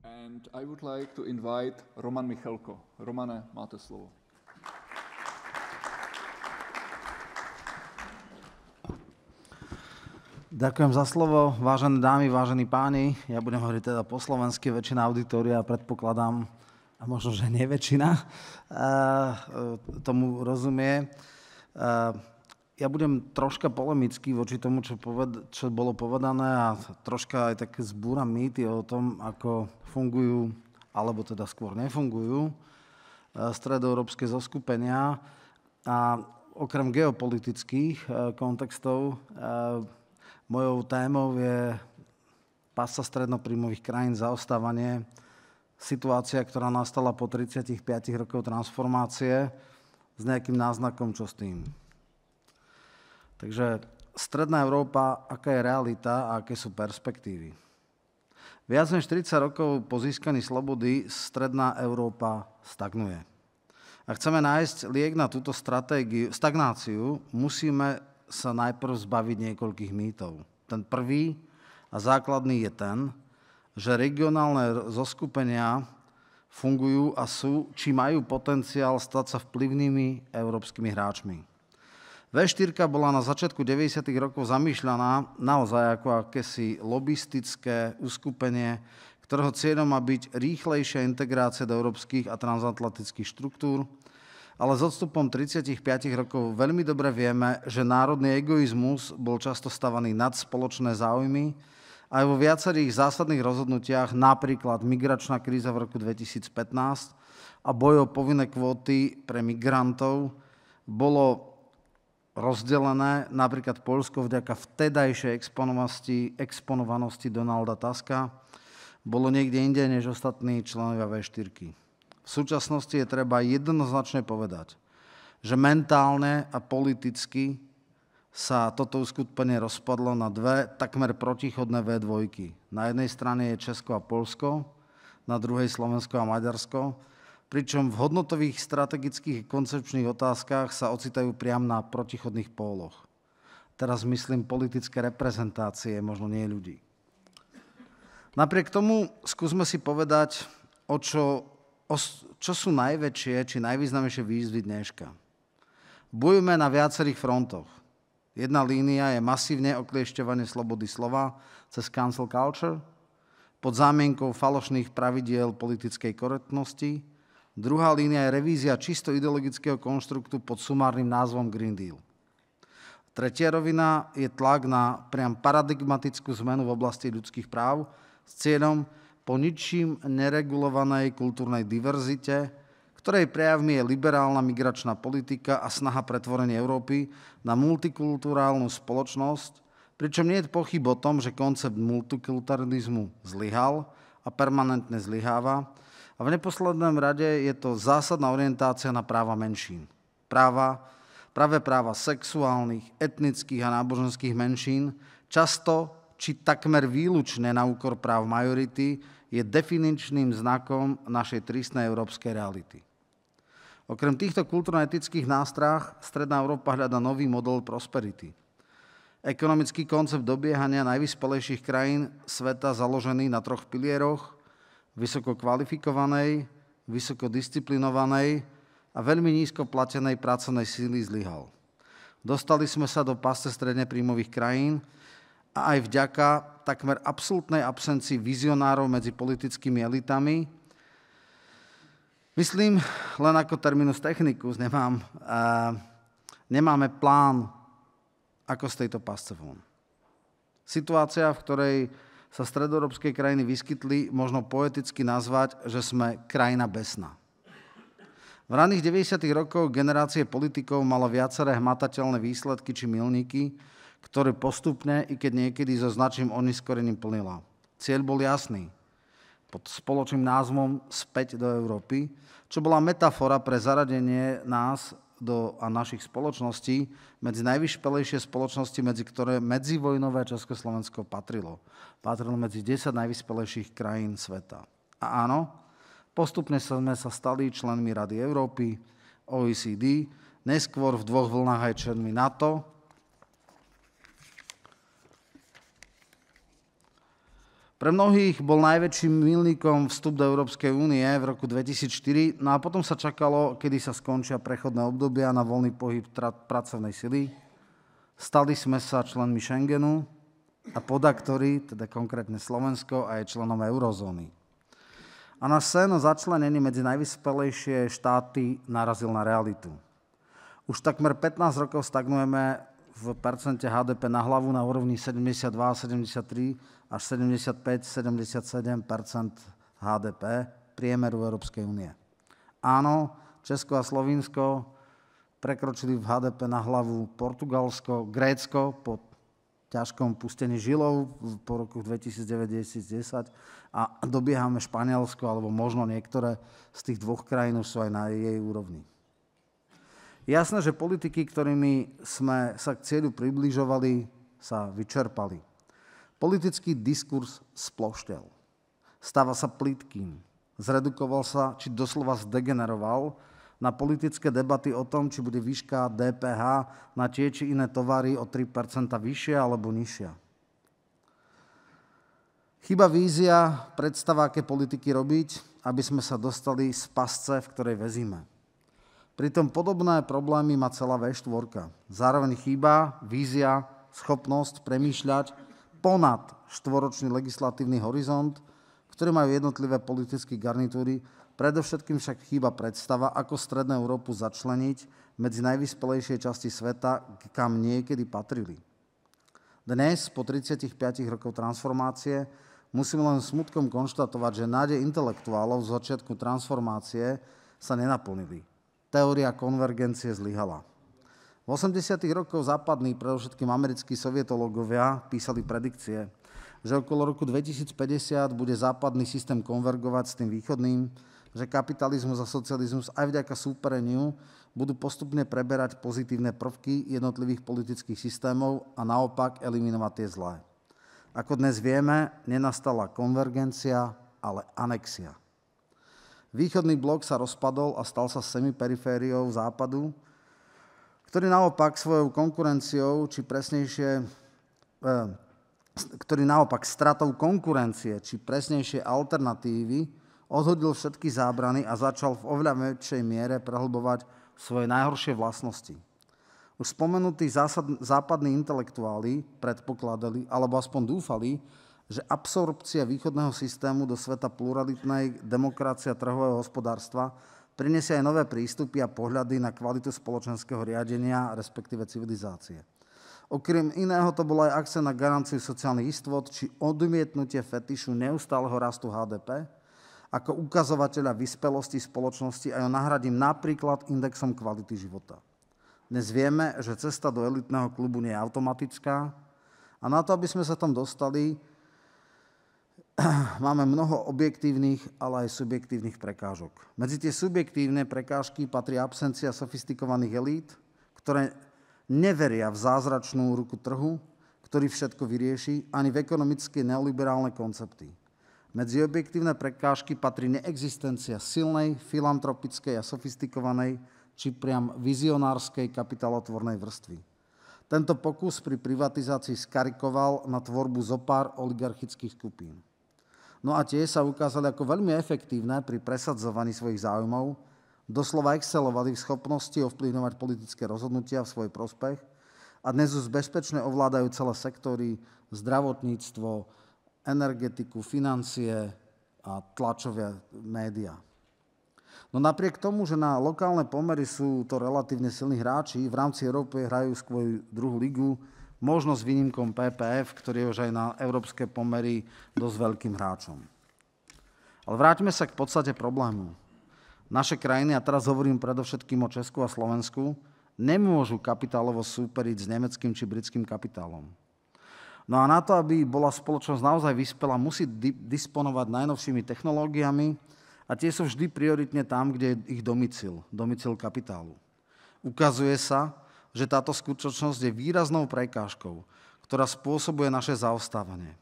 And I would like to invite Roman Michalko. Romane, máte slovo. Ďakujem za slovo, vážené dámy, vážení páni. Ja budem hovoriť teda po slovensky, väčšina auditoria, predpokladám, a možno, že nie väčšina, tomu rozumie. Ja budem troška polemický voči tomu, čo bolo povedané a troška aj tak zbúram mýty o tom, ako fungujú, alebo teda skôr nefungujú stredoeurópske zoskupenia. A okrem geopolitických kontextov mojou témou je pásca strednopríjmových krajín, zaostávanie, situácia, ktorá nastala po 35 rokov transformácie s nejakým náznakom, čo s tým. Takže stredná Európa, aká je realita a aké sú perspektívy. Viac než 40 rokov po získaní slobody stredná Európa stagnuje. Ak chceme nájsť liek na túto stagnáciu, musíme sa najprv zbaviť niekoľkých mýtov. Ten prvý a základný je ten, že regionálne zoskupenia fungujú a sú, či majú potenciál stať sa vplyvnými európskymi hráčmi. V4 bola na začiatku 90. rokov zamýšľaná naozaj ako akési lobistické uskupenie, ktorého cieľom má byť rýchlejšia integrácia do európskych a transatlantických štruktúr, ale s odstupom 35 rokov veľmi dobre vieme, že národný egoizmus bol často stavaný nad spoločné záujmy aj vo viacerých zásadných rozhodnutiach, napríklad migračná kríza v roku 2015 a boj o povinné kvóty pre migrantov, bolo rozdelené, napríklad Poľsko vďaka vtedajšej exponovanosti Donalda Tuska bolo niekde inde než ostatní členovia V4. V súčasnosti je treba jednoznačne povedať, že mentálne a politicky sa toto uskupenie rozpadlo na dve takmer protichodné V2. Na jednej strane je Česko a Poľsko, na druhej Slovensko a Maďarsko, pričom v hodnotových, strategických a koncepčných otázkach sa ocitajú priam na protichodných póloch. Teraz myslím politické reprezentácie, možno nie ľudí. Napriek tomu skúsme si povedať, čo sú najväčšie či najvýznamnejšie výzvy dneška. Bojujeme na viacerých frontoch. Jedna línia je masívne okliešťovanie slobody slova cez cancel culture pod zámienkou falošných pravidiel politickej korektnosti. Druhá línia je revízia čisto ideologického konštruktu pod sumárnym názvom Green Deal. Tretia rovina je tlak na priam paradigmatickú zmenu v oblasti ľudských práv s cieľom po ničím neregulovanej kultúrnej diverzite, ktorej prejavmi je liberálna migračná politika a snaha pretvorenia Európy na multikulturálnu spoločnosť, pričom nie je pochyb o tom, že koncept multikulturalizmu zlyhal a permanentne zlyháva. A v neposlednom rade je to zásadná orientácia na práva menšín. Práve práva sexuálnych, etnických a náboženských menšín, často či takmer výlučne na úkor práv majority, je definičným znakom našej tristnej európskej reality. Okrem týchto kultúrno-etických nástrah stredná Európa hľada nový model prosperity. Ekonomický koncept dobiehania najvyspelejších krajín sveta založený na troch pilieroch: vysoko kvalifikovanej, vysoko disciplinovanej a veľmi nízko platenej pracovnej síly zlyhal. Dostali sme sa do pasce stredne príjmových krajín a aj vďaka takmer absolútnej absencii vizionárov medzi politickými elitami. Myslím, len ako terminus technicus, nemáme plán, ako z tejto pasce von. Situácia, v ktorej sa stredoeurópske krajiny vyskytli, možno poeticky nazvať, že sme krajina besná. V raných 90. rokoch generácie politikov mala viaceré hmatateľné výsledky či milníky, ktoré postupne, i keď niekedy so značným oneskorením plnila. Cieľ bol jasný. Pod spoločným názvom Späť do Európy, čo bola metafora pre zaradenie nás a našich spoločností medzi najvyšpelejšie spoločnosti, medzi ktoré medzivojnové Československo patrilo. Patrilo medzi 10 najvyspelejších krajín sveta. A áno, postupne sme sa stali členmi Rady Európy, OECD, neskôr v dvoch vlnách aj členmi NATO. Pre mnohých bol najväčším milníkom vstup do Európskej únie v roku 2004, no a potom sa čakalo, kedy sa skončia prechodné obdobia na voľný pohyb pracovnej sily. Stali sme sa členmi Schengenu a podaktori, teda konkrétne Slovensko, a je členom eurozóny. A náš sen o začlenení medzi najvyspelejšie štáty narazil na realitu. Už takmer 15 rokov stagnujeme v percente HDP na hlavu na úrovni 72, 73 až 75-77 HDP priemeru Európskej únie. Áno, Česko a Slovinsko prekročili v HDP na hlavu Portugalsko, Grécko po ťažkom pustení žilov po roku 2009-2010 a dobiehame Španielsko, alebo možno niektoré z tých dvoch krajín už sú aj na jej úrovni. Jasné, že politiky, ktorými sme sa k cieľu približovali, sa vyčerpali. Politický diskurs sploštel. Stáva sa plytkým. Zredukoval sa, či doslova zdegeneroval na politické debaty o tom, či bude výška DPH na tie či iné tovary o 3% vyššia alebo nižšia. Chýba vízia, predstava, aké politiky robiť, aby sme sa dostali z pasce, v ktorej vezíme. Pritom podobné problémy má celá V4. Zároveň chýba vízia, schopnosť premýšľať ponad štvoročný legislatívny horizont, ktorý majú jednotlivé politické garnitúry. Predovšetkým však chýba predstava, ako Strednú Európu začleniť medzi najvyspelejšie časti sveta, kam niekedy patrili. Dnes, po 35 rokov transformácie, musím len smutkom konštatovať, že nádej intelektuálov z začiatku transformácie sa nenaplnili. Teória konvergencie zlyhala. V 80. rokoch západní, predovšetkým americkí sovietológovia, písali predikcie, že okolo roku 2050 bude západný systém konvergovať s tým východným, že kapitalizmus a socializmus aj vďaka súpereniu budú postupne preberať pozitívne prvky jednotlivých politických systémov a naopak eliminovať tie zlé. Ako dnes vieme, nenastala konvergencia, ale anexia. Východný blok sa rozpadol a stal sa semiperifériou západu, ktorý naopak svojou konkurenciou, či presnejšie, stratou konkurencie, či presnejšie alternatívy, odhodil všetky zábrany a začal v oveľa väčšej miere prehlbovať svoje najhoršie vlastnosti. Už spomenutí západní intelektuáli predpokladali, alebo aspoň dúfali, že absorpcia východného systému do sveta pluralitnej demokracie a trhového hospodárstva prinesie aj nové prístupy a pohľady na kvalitu spoločenského riadenia, respektíve civilizácie. Okrem iného to bol aj akcent na garanciu sociálnych istôt či odmietnutie fetišu neustáleho rastu HDP ako ukazovateľa vyspelosti spoločnosti a ho nahradím napríklad indexom kvality života. Dnes vieme, že cesta do elitného klubu nie je automatická a na to, aby sme sa tam dostali, máme mnoho objektívnych, ale aj subjektívnych prekážok. Medzi tie subjektívne prekážky patrí absencia sofistikovaných elít, ktoré neveria v zázračnú ruku trhu, ktorý všetko vyrieši, ani v ekonomické neoliberálne koncepty. Medzi objektívne prekážky patrí neexistencia silnej, filantropickej a sofistikovanej, či priam vizionárskej kapitálotvornej vrstvy. Tento pokus pri privatizácii skarikoval na tvorbu zopár oligarchických skupín. No a tie sa ukázali ako veľmi efektívne pri presadzovaní svojich záujmov, doslova excelovali v schopnosti ovplyvňovať politické rozhodnutia v svoj prospech a dnes už bezpečne ovládajú celé sektory, zdravotníctvo, energetiku, financie a tlačové médiá. No napriek tomu, že na lokálne pomery sú to relatívne silní hráči, v rámci Európy hrajú svoju druhú ligu, možno s výnimkom PPF, ktorý je už aj na európske pomery dosť veľkým hráčom. Ale vráťme sa k podstate problému. Naše krajiny, a teraz hovorím predovšetkým o Česku a Slovensku, nemôžu kapitálovo súperiť s nemeckým či britským kapitálom. No a na to, aby bola spoločnosť naozaj vyspelá, musí disponovať najnovšími technológiami a tie sú vždy prioritne tam, kde je ich domicil kapitálu. Ukazuje sa, že táto skutočnosť je výraznou prekážkou, ktorá spôsobuje naše zaostávanie.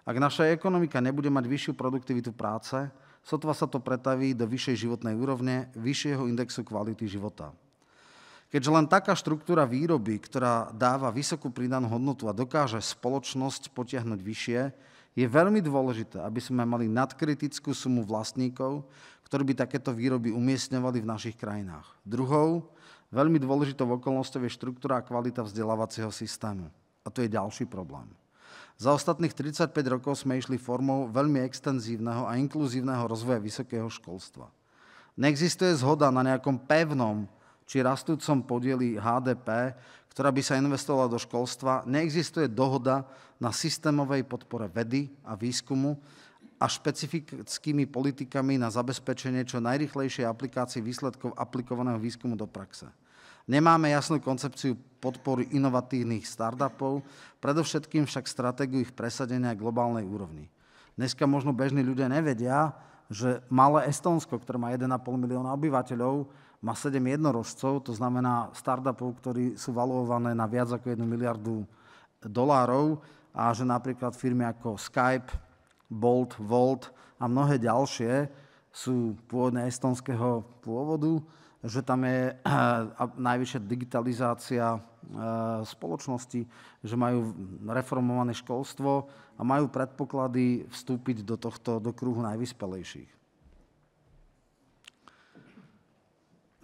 Ak naša ekonomika nebude mať vyššiu produktivitu práce, sotva sa to pretaví do vyššej životnej úrovne, vyššieho indexu kvality života. Keďže len taká štruktúra výroby, ktorá dáva vysokú pridanú hodnotu a dokáže spoločnosť potiahnuť vyššie, Je veľmi dôležité, aby sme mali nadkritickú sumu vlastníkov, ktorí by takéto výroby umiestňovali v našich krajinách. Druhou, veľmi dôležitou okolnosťou je štruktúra a kvalita vzdelávacieho systému. A to je ďalší problém. Za ostatných 35 rokov sme išli formou veľmi extenzívneho a inkluzívneho rozvoja vysokého školstva. Neexistuje zhoda na nejakom pevnom či rastúcom podieli HDP, ktorá by sa investovala do školstva. Neexistuje dohoda na systémovej podpore vedy a výskumu a špecifickými politikami na zabezpečenie čo najrýchlejšej aplikácie výsledkov aplikovaného výskumu do praxe. Nemáme jasnú koncepciu podpory inovatívnych startupov, predovšetkým však stratégiu ich presadenia na globálnej úrovni. Dneska možno bežní ľudia nevedia, že malé Estónsko, ktoré má 1,5 milióna obyvateľov, má 7 jednorožcov, to znamená startupov, ktorí sú valuované na viac ako 1 miliardu dolárov a že napríklad firmy ako Skype, Bolt, Volt a mnohé ďalšie sú pôvodne estonského pôvodu, že tam je najvyššia digitalizácia spoločnosti, že majú reformované školstvo a majú predpoklady vstúpiť do kruhu najvyspelejších.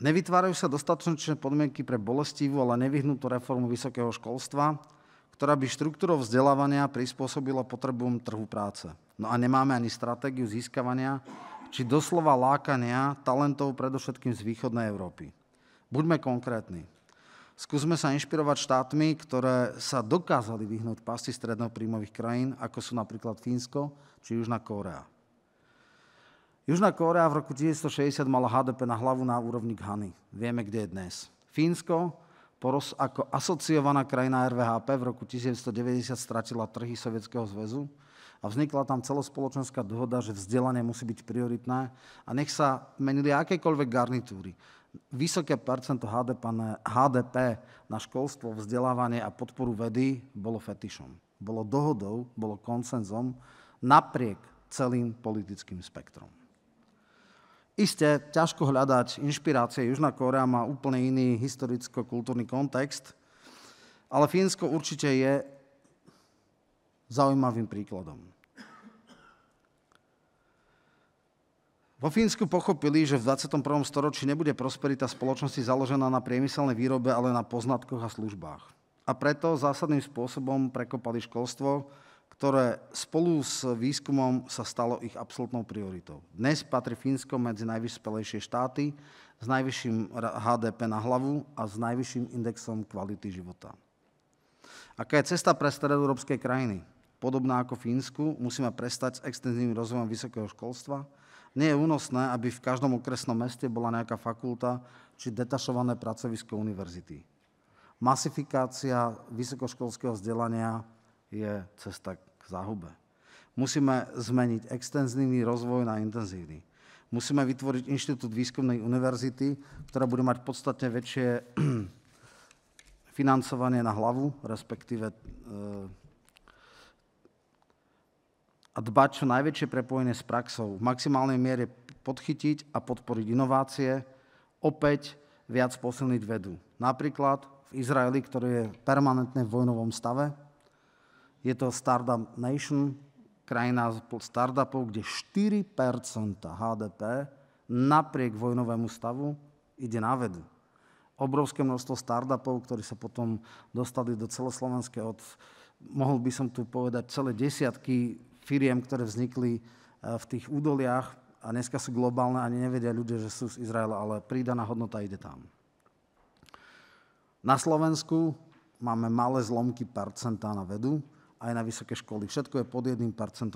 Nevytvárajú sa dostatočné podmienky pre bolestivú, ale nevyhnutú reformu vysokého školstva, ktorá by štruktúrou vzdelávania prispôsobila potrebom trhu práce. No a nemáme ani stratégiu získavania či doslova lákania talentov predovšetkým z východnej Európy. Buďme konkrétni. Skúsme sa inšpirovať štátmi, ktoré sa dokázali vyhnúť pasti strednopríjmových krajín, ako sú napríklad Fínsko či Južná Kórea. Južná Kórea v roku 1960 mala HDP na hlavu na úrovni Ghany. Vieme, kde je dnes. Fínsko ako asociovaná krajina RVHP v roku 1990 stratila trhy Sovietskeho zväzu a vznikla tam celospoločenská dohoda, že vzdelanie musí byť prioritné a nech sa menili akékoľvek garnitúry. Vysoké percento HDP na školstvo, vzdelávanie a podporu vedy bolo fetišom. Bolo dohodou, bolo konsenzom napriek celým politickým spektrom. Isté, ťažko hľadať inšpirácie. Južná Kórea má úplne iný historicko-kultúrny kontext, ale Fínsko určite je zaujímavým príkladom. Vo Fínsku pochopili, že v 21. storočí nebude prosperita spoločnosti založená na priemyselnej výrobe, ale na poznatkoch a službách. A preto zásadným spôsobom prekopali školstvo, ktoré spolu s výskumom sa stalo ich absolútnou prioritou. Dnes patrí Fínsko medzi najvyspelejšie štáty s najvyšším HDP na hlavu a s najvyšším indexom kvality života. Aká je cesta pre stredoeurópske krajiny? Podobná ako Fínsku, musíme prestať s extenzívnym rozvojom vysokého školstva. Nie je únosné, aby v každom okresnom meste bola nejaká fakulta či detašované pracovisko univerzity. Masifikácia vysokoškolského vzdelania je cesta k záhube. Musíme zmeniť extenzívny rozvoj na intenzívny. Musíme vytvoriť inštitút výskumnej univerzity, ktorá bude mať podstatne väčšie financovanie na hlavu, respektíve a dbať čo najväčšie prepojenie s praxou. V maximálnej miere podchytiť a podporiť inovácie, opäť viac posilniť vedu. Napríklad v Izraeli, ktorý je permanentne v vojnovom stave, je to Startup Nation, krajina startupov, kde 4% HDP napriek vojnovému stavu ide na vedu. Obrovské množstvo startupov, ktorí sa potom dostali do celoslovenského, mohol by som tu povedať celé desiatky firiem, ktoré vznikli v tých údoliach a dneska sú globálne, ani nevedia ľudia, že sú z Izraela, ale pridaná hodnota ide tam. Na Slovensku máme malé zlomky percentá na vedu, aj na vysoké školy. Všetko je pod 1%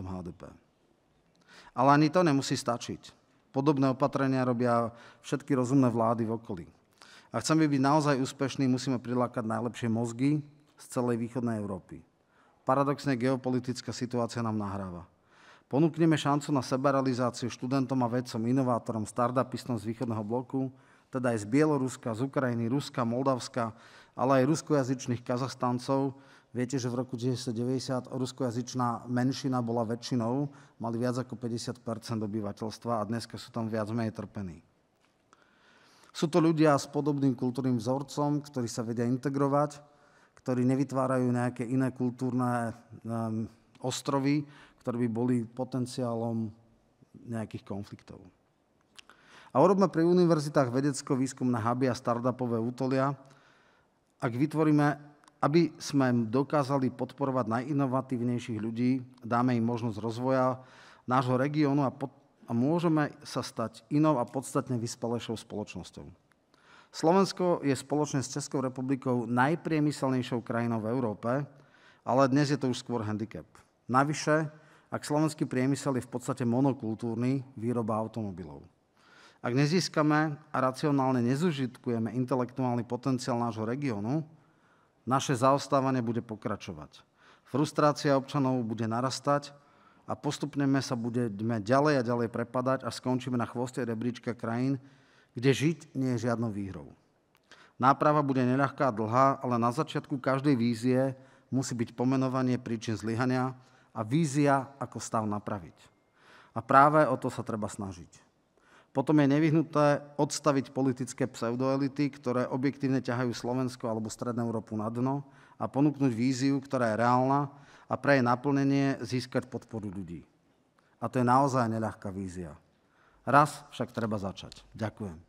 HDP. Ale ani to nemusí stačiť. Podobné opatrenia robia všetky rozumné vlády v okolí. A chceme byť naozaj úspešní, musíme prilákať najlepšie mozgy z celej východnej Európy. Paradoxne geopolitická situácia nám nahráva. Ponúkneme šancu na sebarealizáciu študentom a vedcom, inovátorom, startupistom z východného bloku, teda aj z Bieloruska, z Ukrajiny, Ruska, Moldavska, ale aj ruskojazyčných Kazachstancov. Viete, že v roku 1990 ruskojazyčná menšina bola väčšinou, mali viac ako 50% obyvateľstva a dneska sú tam viac menej trpení. Sú to ľudia s podobným kultúrnym vzorcom, ktorí sa vedia integrovať, ktorí nevytvárajú nejaké iné kultúrne ostrovy, ktoré by boli potenciálom nejakých konfliktov. A urobme pri univerzitách vedecko-výskumné huby a startupové útolia, aby sme dokázali podporovať najinovatívnejších ľudí, dáme im možnosť rozvoja nášho regiónu a môžeme sa stať inou a podstatne vyspelejšou spoločnosťou. Slovensko je spoločne s Českou republikou najpriemyselnejšou krajinou v Európe, ale dnes je to už skôr handicap. Navyše, ak slovenský priemysel je v podstate monokultúrny, výroba automobilov. Ak nezískame a racionálne nezužitkujeme intelektuálny potenciál nášho regiónu, naše zaostávanie bude pokračovať. Frustrácia občanov bude narastať a postupne sa budeme ďalej a ďalej prepadať a skončíme na chvoste rebríčka krajín, kde žiť nie je žiadnou výhrou. Náprava bude neľahká a dlhá, ale na začiatku každej vízie musí byť pomenovanie príčin zlyhania a vízia, ako stav napraviť. A práve o to sa treba snažiť. Potom je nevyhnuté odstaviť politické pseudoelity, ktoré objektívne ťahajú Slovensko alebo Strednú Európu na dno a ponúknuť víziu, ktorá je reálna a pre jej naplnenie získať podporu ľudí. A to je naozaj neľahká vízia. Raz však treba začať. Ďakujem.